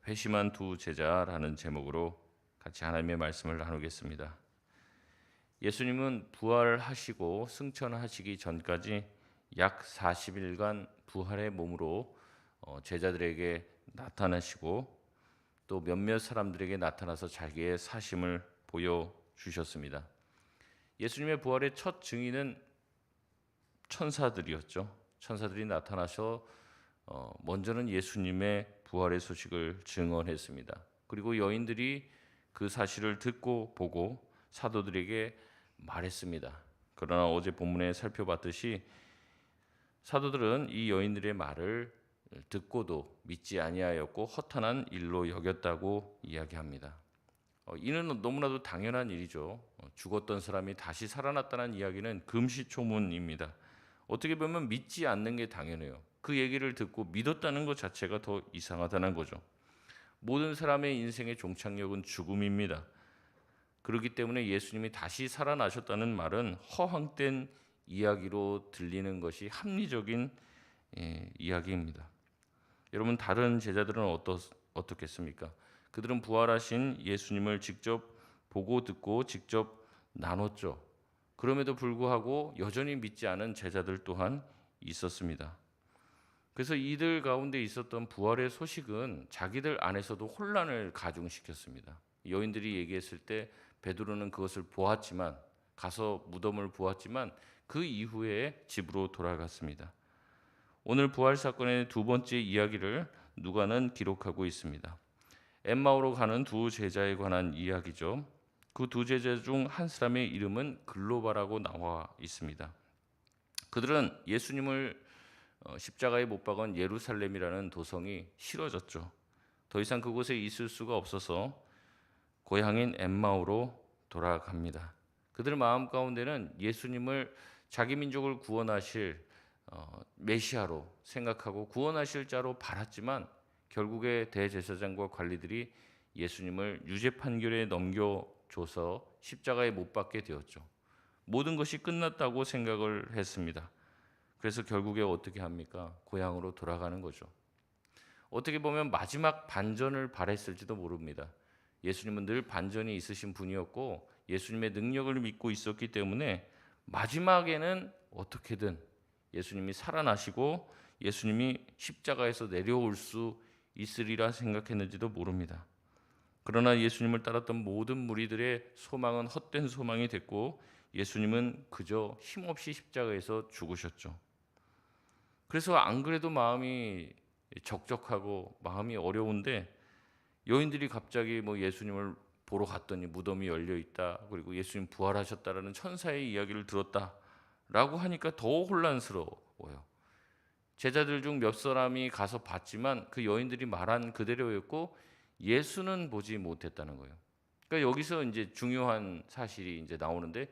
회심한 두 제자라는 제목으로 같이 하나님의 말씀을 나누겠습니다. 예수님은 부활하시고 승천하시기 전까지 약 40일간 부활의 몸으로 제자들에게 나타나시고 또 몇몇 사람들에게 나타나서 자기의 사심을 보여주셨습니다. 예수님의 부활의 첫 증인은 천사들이었죠. 천사들이 나타나서 먼저는 예수님의 부활의 소식을 증언했습니다. 그리고 여인들이 그 사실을 듣고 보고 사도들에게 말했습니다. 그러나 어제 본문에 살펴봤듯이 사도들은 이 여인들의 말을 듣고도 믿지 아니하였고 허탄한 일로 여겼다고 이야기합니다. 이는 너무나도 당연한 일이죠. 죽었던 사람이 다시 살아났다는 이야기는 금시초문입니다. 어떻게 보면 믿지 않는 게 당연해요. 그 얘기를 듣고 믿었다는 것 자체가 더 이상하다는 거죠. 모든 사람의 인생의 종착역은 죽음입니다. 그렇기 때문에 예수님이 다시 살아나셨다는 말은 허황된 이야기로 들리는 것이 합리적인 이야기입니다. 여러분, 다른 제자들은 어떻겠습니까? 그들은 부활하신 예수님을 직접 보고 듣고 직접 나눴죠. 그럼에도 불구하고 여전히 믿지 않은 제자들 또한 있었습니다. 그래서 이들 가운데 있었던 부활의 소식은 자기들 안에서도 혼란을 가중시켰습니다. 여인들이 얘기했을 때 베드로는 그것을 보았지만, 가서 무덤을 보았지만 그 이후에 집으로 돌아갔습니다. 오늘 부활 사건의 두 번째 이야기를 누가는 기록하고 있습니다. 엠마오로 가는 두 제자에 관한 이야기죠. 그 두 제자 중 한 사람의 이름은 글로바라고 나와 있습니다. 그들은 예수님을 십자가에 못 박은 예루살렘이라는 도성이 싫어졌죠. 더 이상 그곳에 있을 수가 없어서 고향인 엠마오로 돌아갑니다. 그들 마음 가운데는 예수님을 자기 민족을 구원하실 메시아로 생각하고 구원하실 자로 바랐지만 결국에 대제사장과 관리들이 예수님을 유죄 판결에 넘겨줘서 십자가에 못 박게 되었죠. 모든 것이 끝났다고 생각을 했습니다. 그래서 결국에 어떻게 합니까? 고향으로 돌아가는 거죠. 어떻게 보면 마지막 반전을 바랬을지도 모릅니다. 예수님은 늘 반전이 있으신 분이었고 예수님의 능력을 믿고 있었기 때문에 마지막에는 어떻게든 예수님이 살아나시고 예수님이 십자가에서 내려올 수 있으리라 생각했는지도 모릅니다. 그러나 예수님을 따랐던 모든 무리들의 소망은 헛된 소망이 됐고 예수님은 그저 힘없이 십자가에서 죽으셨죠. 그래서 안 그래도 마음이 적적하고 마음이 어려운데 여인들이 갑자기 예수님을 보러 갔더니 무덤이 열려 있다, 그리고 예수님 부활하셨다라는 천사의 이야기를 들었다라고 하니까 더 혼란스러워요. 제자들 중 몇 사람이 가서 봤지만 그 여인들이 말한 그대로였고 예수는 보지 못했다는 거예요. 그러니까 여기서 이제 중요한 사실이 이제 나오는데,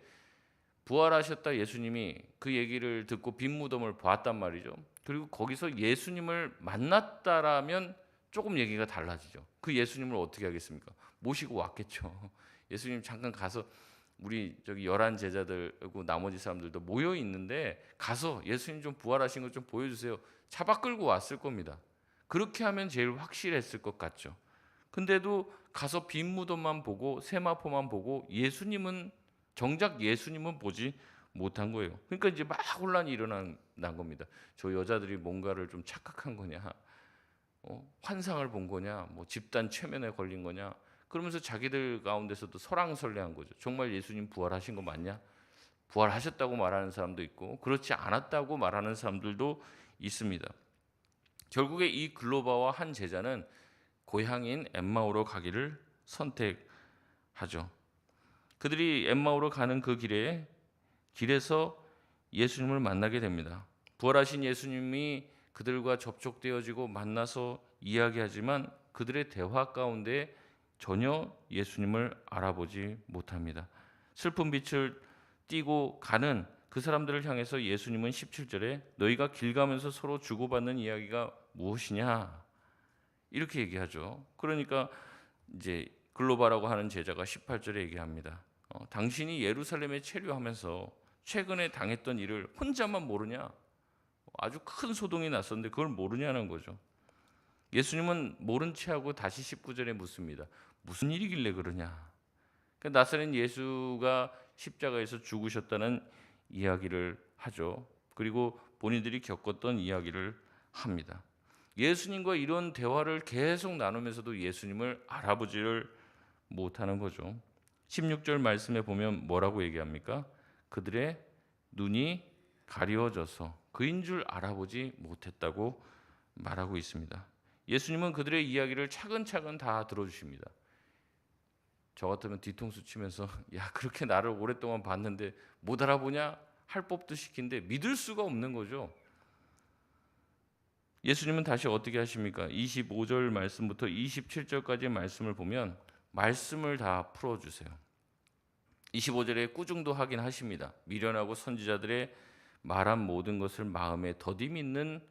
부활하셨다 예수님이 그 얘기를 듣고 빈 무덤을 봤단 말이죠. 그리고 거기서 예수님을 만났다라면 조금 얘기가 달라지죠. 그 예수님을 어떻게 하겠습니까? 모시고 왔겠죠. 예수님 잠깐 가서 우리 저기 11 제자들하고 나머지 사람들도 모여 있는데 가서 예수님 좀 부활하신 것 좀 보여주세요. 차박 끌고 왔을 겁니다. 그렇게 하면 제일 확실했을 것 같죠. 근데도 가서 빈 무덤만 보고 세마포만 보고 정작 예수님은 보지 못한 거예요. 그러니까 이제 막 혼란이 일어난 겁니다. 저 여자들이 뭔가를 좀 착각한 거냐, 환상을 본 거냐, 집단 최면에 걸린 거냐, 그러면서 자기들 가운데서도 설왕설래한 거죠. 정말 예수님 부활하신 거 맞냐? 부활하셨다고 말하는 사람도 있고 그렇지 않았다고 말하는 사람들도 있습니다. 결국에 이 글로바와 한 제자는 고향인 엠마오로 가기를 선택하죠. 그들이 엠마오로 가는 그 길에서 예수님을 만나게 됩니다. 부활하신 예수님이 그들과 접촉되어지고 만나서 이야기하지만 그들의 대화 가운데 전혀 예수님을 알아보지 못합니다. 슬픈 빛을 띠고 가는 그 사람들을 향해서 예수님은 17절에 너희가 길 가면서 서로 주고받는 이야기가 무엇이냐 이렇게 얘기하죠. 그러니까 이제 글로바라고 하는 제자가 18절에 얘기합니다. 당신이 예루살렘에 체류하면서 최근에 당했던 일을 혼자만 모르냐? 아주 큰 소동이 났었는데 그걸 모르냐는 거죠. 예수님은 모른 체하고 다시 19절에 묻습니다. 무슨 일이길래 그러냐? 그러니까 나사렛 예수가 십자가에서 죽으셨다는 이야기를 하죠. 그리고 본인들이 겪었던 이야기를 합니다. 예수님과 이런 대화를 계속 나누면서도 예수님을 알아보지를 못하는 거죠. 16절 말씀에 보면 뭐라고 얘기합니까? 그들의 눈이 가리워져서 그인 줄 알아보지 못했다고 말하고 있습니다. 예수님은 그들의 이야기를 차근차근 다 들어주십니다. 저 같으면 뒤통수 치면서 야, 그렇게 나를 오랫동안 봤는데 못 알아보냐? 할 법도 시킨데 믿을 수가 없는 거죠. 예수님은 다시 어떻게 하십니까? 25절 말씀부터 27절까지의 말씀을 보면 말씀을 다 풀어주세요. 25절에 꾸중도 하긴 하십니다. 미련하고 선지자들의 말한 모든 것을 마음에 더디 믿는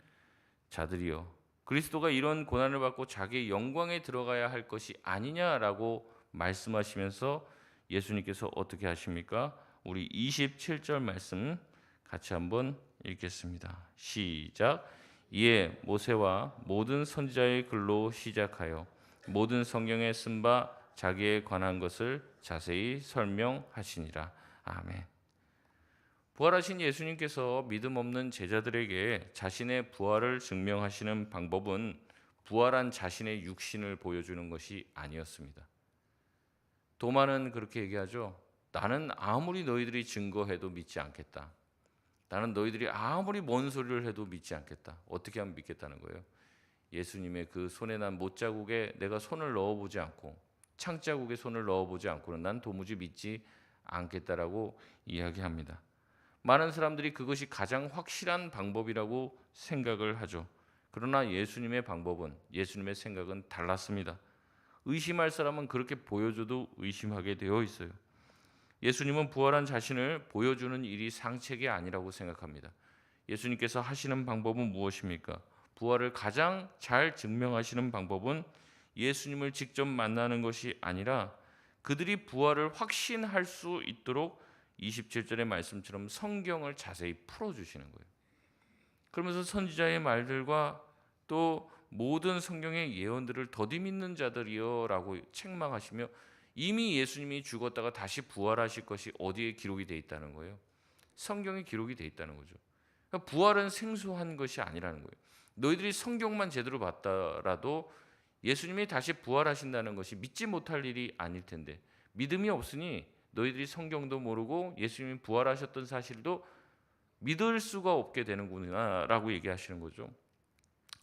자들이요, 그리스도가 이런 고난을 받고 자기의 영광에 들어가야 할 것이 아니냐라고 말씀하시면서 예수님께서 어떻게 하십니까? 우리 27절 말씀 같이 한번 읽겠습니다. 시작. 이에 모세와 모든 선지자의 글로 시작하여 모든 성경에 쓴 바 자기에 관한 것을 자세히 설명하시니라. 아멘. 부활하신 예수님께서 믿음 없는 제자들에게 자신의 부활을 증명하시는 방법은 부활한 자신의 육신을 보여주는 것이 아니었습니다. 도마는 그렇게 얘기하죠. 나는 아무리 너희들이 증거해도 믿지 않겠다. 나는 너희들이 아무리 뭔 소리를 해도 믿지 않겠다. 어떻게 하면 믿겠다는 거예요? 예수님의 그 손에 난 못자국에 내가 손을 넣어보지 않고 창자국에 손을 넣어보지 않고는 난 도무지 믿지 않겠다라고 이야기합니다. 많은 사람들이 그것이 가장 확실한 방법이라고 생각을 하죠. 그러나 예수님의 방법은, 예수님의 생각은 달랐습니다. 의심할 사람은 그렇게 보여줘도 의심하게 되어 있어요. 예수님은 부활한 자신을 보여주는 일이 상책이 아니라고 생각합니다. 예수님께서 하시는 방법은 무엇입니까? 부활을 가장 잘 증명하시는 방법은 예수님을 직접 만나는 것이 아니라 그들이 부활을 확신할 수 있도록 27절의 말씀처럼 성경을 자세히 풀어주시는 거예요. 그러면서 선지자의 말들과 또 모든 성경의 예언들을 더디 믿는 자들이여 라고 책망하시며 이미 예수님이 죽었다가 다시 부활하실 것이 어디에 기록이 되어 있다는 거예요? 성경에 기록이 되어 있다는 거죠. 그러니까 부활은 생소한 것이 아니라는 거예요. 너희들이 성경만 제대로 봤더라도 예수님이 다시 부활하신다는 것이 믿지 못할 일이 아닐 텐데 믿음이 없으니 너희들이 성경도 모르고 예수님이 부활하셨던 사실도 믿을 수가 없게 되는구나 라고 얘기하시는 거죠.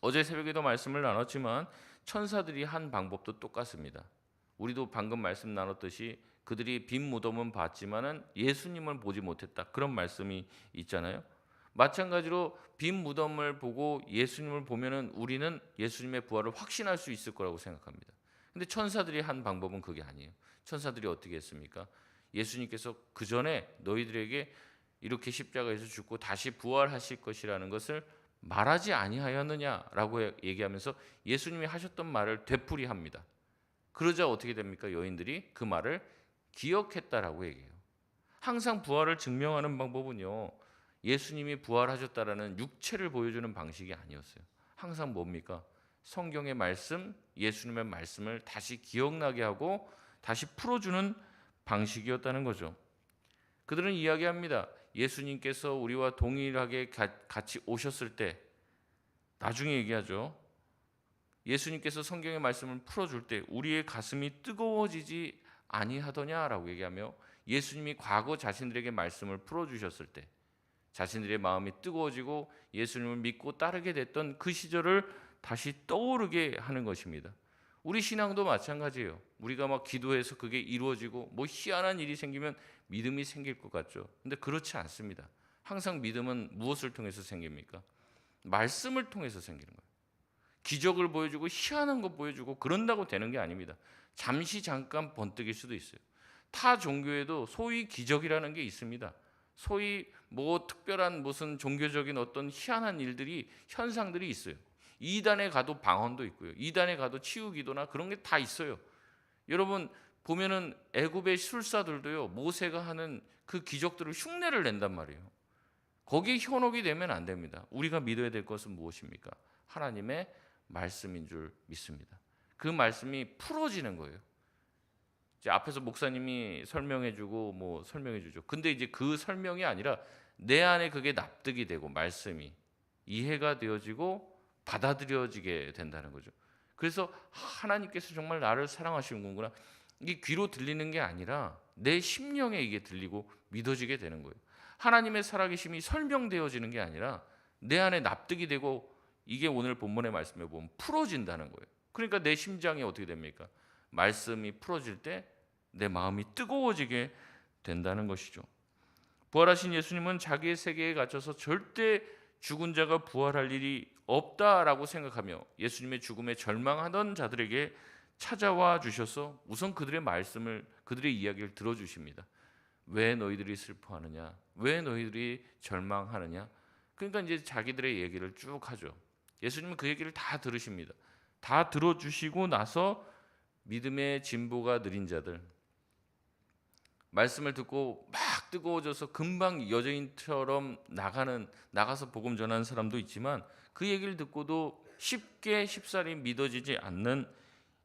어제 새벽에도 말씀을 나눴지만 천사들이 한 방법도 똑같습니다. 우리도 방금 말씀 나눴듯이 그들이 빈 무덤은 봤지만은 예수님을 보지 못했다, 그런 말씀이 있잖아요. 마찬가지로 빈 무덤을 보고 예수님을 보면은 우리는 예수님의 부활을 확신할 수 있을 거라고 생각합니다. 근데 천사들이 한 방법은 그게 아니에요. 천사들이 어떻게 했습니까? 예수님께서 그 전에 너희들에게 이렇게 십자가에서 죽고 다시 부활하실 것이라는 것을 말하지 아니하였느냐라고 얘기하면서 예수님이 하셨던 말을 되풀이합니다. 그러자 어떻게 됩니까? 여인들이 그 말을 기억했다라고 얘기해요. 항상 부활을 증명하는 방법은요, 예수님이 부활하셨다라는 육체를 보여주는 방식이 아니었어요. 항상 뭡니까? 성경의 말씀, 예수님의 말씀을 다시 기억나게 하고 다시 풀어주는 방식이었다는 거죠. 그들은 이야기합니다. 예수님께서 우리와 동일하게 같이 오셨을 때, 나중에 얘기하죠. 예수님께서 성경의 말씀을 풀어줄 때 우리의 가슴이 뜨거워지지 아니하더냐라고 얘기하며 예수님이 과거 자신들에게 말씀을 풀어주셨을 때 자신들의 마음이 뜨거워지고 예수님을 믿고 따르게 됐던 그 시절을 다시 떠오르게 하는 것입니다. 우리 신앙도 마찬가지예요. 우리가 막 기도해서 그게 이루어지고 뭐 희한한 일이 생기면 믿음이 생길 것 같죠. 근데 그렇지 않습니다. 항상 믿음은 무엇을 통해서 생깁니까? 말씀을 통해서 생기는 거예요. 기적을 보여주고 희한한 거 보여주고 그런다고 되는 게 아닙니다. 잠시 잠깐 번뜩일 수도 있어요. 타 종교에도 소위 기적이라는 게 있습니다. 소위 뭐 특별한 무슨 종교적인 어떤 희한한 일들이, 현상들이 있어요. 이단에 가도 방언도 있고요. 이단에 가도 치유기도나 그런 게 다 있어요. 여러분 보면은 애굽의 술사들도요, 모세가 하는 그 기적들을 흉내를 낸단 말이에요. 거기에 현혹이 되면 안 됩니다. 우리가 믿어야 될 것은 무엇입니까? 하나님의 말씀인 줄 믿습니다. 그 말씀이 풀어지는 거예요. 이제 앞에서 목사님이 설명해 주죠. 근데 이제 그 설명이 아니라 내 안에 그게 납득이 되고 말씀이 이해가 되어지고 받아들여지게 된다는 거죠. 그래서 하나님께서 정말 나를 사랑하시는구나. 이게 귀로 들리는 게 아니라 내 심령에 이게 들리고 믿어지게 되는 거예요. 하나님의 살아계심이 설명되어지는 게 아니라 내 안에 납득이 되고 이게 오늘 본문의 말씀에 보면 풀어진다는 거예요. 그러니까 내 심장이 어떻게 됩니까? 말씀이 풀어질 때 내 마음이 뜨거워지게 된다는 것이죠. 부활하신 예수님은 자기의 세계에 갇혀서 절대 죽은 자가 부활할 일이 없다라고 생각하며 예수님의 죽음에 절망하던 자들에게 찾아와 주셔서 우선 그들의 이야기를 들어주십니다. 왜 너희들이 슬퍼하느냐? 왜 너희들이 절망하느냐? 그러니까 이제 자기들의 얘기를 쭉 하죠. 예수님은 그 얘기를 다 들으십니다. 다 들어주시고 나서 믿음의 진보가 느린 자들, 말씀을 듣고 막 뜨거워져서 금방 여자인처럼 나가서 복음 전하는 사람도 있지만 그 얘기를 듣고도 쉽사리 믿어지지 않는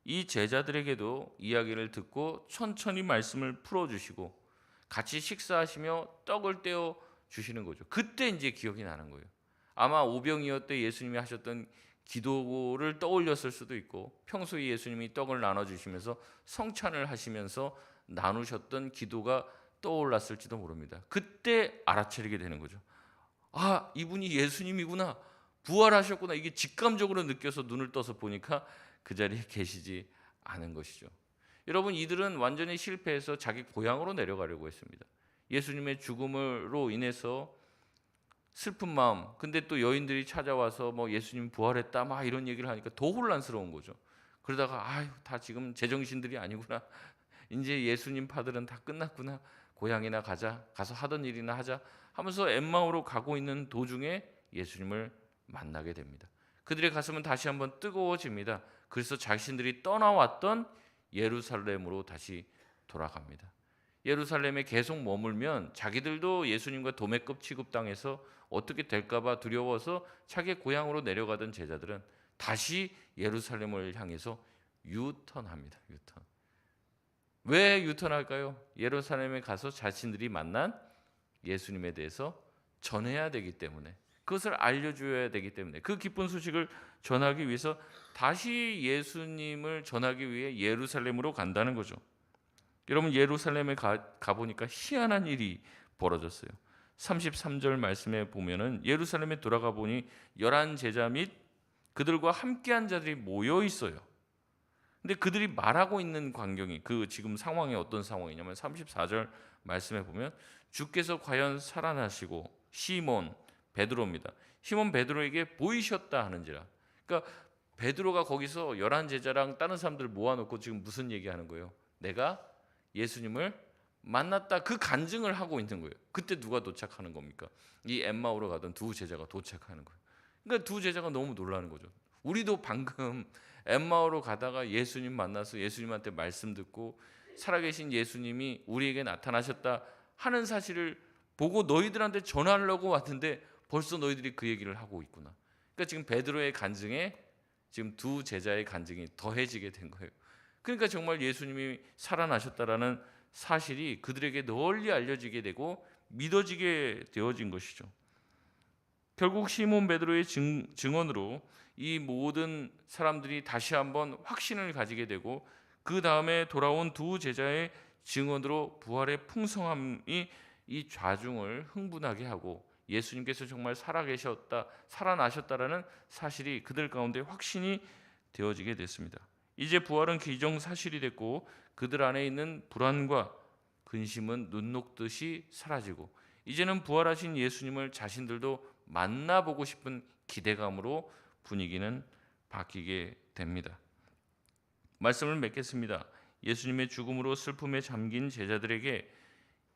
이 제자들에게도 이야기를 듣고 천천히 말씀을 풀어주시고 같이 식사하시며 떡을 떼어 주시는 거죠. 그때 이제 기억이 나는 거예요. 아마 오병이어 때 예수님이 하셨던 기도를 떠올렸을 수도 있고 평소에 예수님이 떡을 나눠주시면서 성찬을 하시면서 나누셨던 기도가 떠올랐을지도 모릅니다. 그때 알아차리게 되는 거죠. 아, 이분이 예수님이구나. 부활하셨구나. 이게 직감적으로 느껴서 눈을 떠서 보니까 그 자리에 계시지 않은 것이죠. 여러분, 이들은 완전히 실패해서 자기 고향으로 내려가려고 했습니다. 예수님의 죽음으로 인해서 슬픈 마음, 근데 또 여인들이 찾아와서 뭐 예수님 부활했다 막 이런 얘기를 하니까 더 혼란스러운 거죠. 그러다가 아유, 다 지금 제정신들이 아니구나. 이제 예수님 파들은 다 끝났구나. 고향이나 가서 하던 일이나 하자 하면서 엠마오로 가고 있는 도중에 예수님을 만나게 됩니다. 그들의 가슴은 다시 한번 뜨거워집니다. 그래서 자신들이 떠나왔던 예루살렘으로 다시 돌아갑니다. 예루살렘에 계속 머물면 자기들도 예수님과 도매급 취급당해서 어떻게 될까봐 두려워서 자기 고향으로 내려가던 제자들은 다시 예루살렘을 향해서 유턴합니다. 왜 유턴할까요? 예루살렘에 가서 자신들이 만난 예수님에 대해서 전해야 되기 때문에, 그것을 알려줘야 되기 때문에, 그 기쁜 소식을 전하기 위해서 다시 예수님을 전하기 위해 예루살렘으로 간다는 거죠. 여러분, 예루살렘에 가보니까 희한한 일이 벌어졌어요. 33절 말씀에 보면은 예루살렘에 돌아가 보니 11 제자 및 그들과 함께한 자들이 모여 있어요. 근데 그들이 말하고 있는 광경이 그 지금 상황이 어떤 상황이냐면 34절 말씀에 보면 주께서 과연 살아나시고 시몬 베드로입니다. 시몬 베드로에게 보이셨다 하는지라. 그러니까 베드로가 거기서 11 제자랑 다른 사람들 모아놓고 지금 무슨 얘기하는 거예요? 내가 예수님을 만났다, 그 간증을 하고 있는 거예요. 그때 누가 도착하는 겁니까? 이 엠마오로 가던 두 제자가 도착하는 거예요. 그러니까 두 제자가 너무 놀라는 거죠. 우리도 방금 엠마오로 가다가 예수님 만나서 예수님한테 말씀 듣고 살아계신 예수님이 우리에게 나타나셨다 하는 사실을 보고 너희들한테 전하려고 왔는데 벌써 너희들이 그 얘기를 하고 있구나. 그러니까 지금 베드로의 간증에 지금 두 제자의 간증이 더해지게 된 거예요. 그러니까 정말 예수님이 살아나셨다라는 사실이 그들에게 널리 알려지게 되고 믿어지게 되어진 것이죠. 결국 시몬 베드로의 증언으로 이 모든 사람들이 다시 한번 확신을 가지게 되고 그 다음에 돌아온 두 제자의 증언으로 부활의 풍성함이 이 좌중을 흥분하게 하고 예수님께서 정말 살아나셨다라는 사실이 그들 가운데 확신이 되어지게 됐습니다. 이제 부활은 기정사실이 됐고 그들 안에 있는 불안과 근심은 눈 녹듯이 사라지고 이제는 부활하신 예수님을 자신들도 만나보고 싶은 기대감으로 분위기는 바뀌게 됩니다. 말씀을 맺겠습니다. 예수님의 죽음으로 슬픔에 잠긴 제자들에게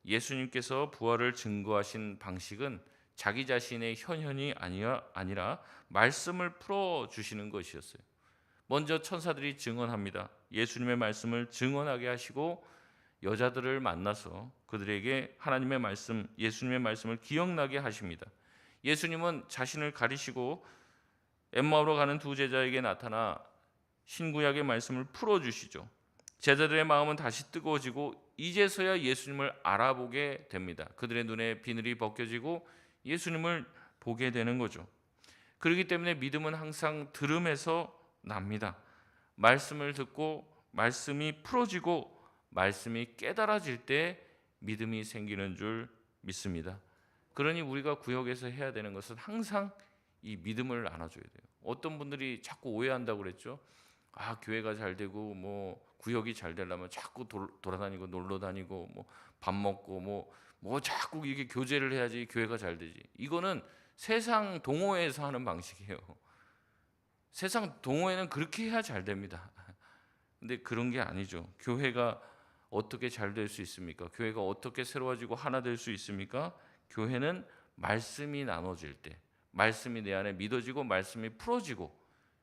예수님께서 부활을 증거하신 방식은 자기 자신의 현현이 아니라 말씀을 풀어주시는 것이었어요. 먼저 천사들이 증언합니다. 예수님의 말씀을 증언하게 하시고 여자들을 만나서 그들에게 하나님의 말씀, 예수님의 말씀을 기억나게 하십니다. 예수님은 자신을 가리시고 엠마오로 가는 두 제자에게 나타나 신구약의 말씀을 풀어주시죠. 제자들의 마음은 다시 뜨거워지고 이제서야 예수님을 알아보게 됩니다. 그들의 눈에 비늘이 벗겨지고 예수님을 보게 되는 거죠. 그렇기 때문에 믿음은 항상 들음에서 납니다. 말씀을 듣고 말씀이 풀어지고 말씀이 깨달아질 때 믿음이 생기는 줄 믿습니다. 그러니 우리가 구역에서 해야 되는 것은 항상 이 믿음을 나눠줘야 돼요. 어떤 분들이 자꾸 오해한다고 그랬죠. 교회가 잘 되고 뭐 구역이 잘 되려면 자꾸 돌아다니고 놀러 다니고 뭐 밥 먹고 뭐 자꾸 이게 교제를 해야지 교회가 잘 되지. 이거는 세상 동호회에서 하는 방식이에요. 세상 동호회는 그렇게 해야 잘 됩니다. 근데 그런 게 아니죠. 교회가 어떻게 잘 될 수 있습니까? 교회가 어떻게 새로워지고 하나 될 수 있습니까? 교회는 말씀이 나눠질 때, 말씀이 내 안에 믿어지고 말씀이 풀어지고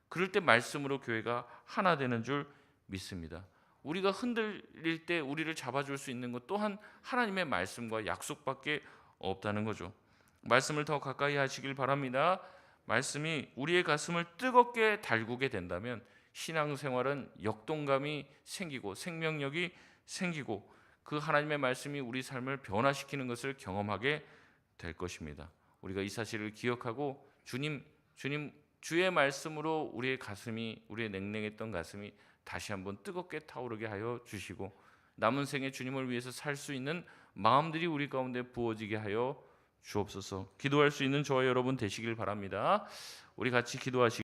그럴 때 말씀으로 교회가 하나 되는 줄 믿습니다. 우리가 흔들릴 때 우리를 잡아줄 수 있는 것 또한 하나님의 말씀과 약속밖에 없다는 거죠. 말씀을 더 가까이 하시길 바랍니다. 말씀이 우리의 가슴을 뜨겁게 달구게 된다면 신앙생활은 역동감이 생기고 생명력이 생기고 그 하나님의 말씀이 우리 삶을 변화시키는 것을 경험하게 될 것입니다. 우리가 이 사실을 기억하고 주님 주의 말씀으로 우리의 냉랭했던 가슴이 다시 한번 뜨겁게 타오르게 하여 주시고 남은 생에 주님을 위해서 살 수 있는 마음들이 우리 가운데 부어지게 하여 주옵소서. 기도할 수 있는 저와 여러분 되시길 바랍니다. 우리 같이 기도하시겠습니다.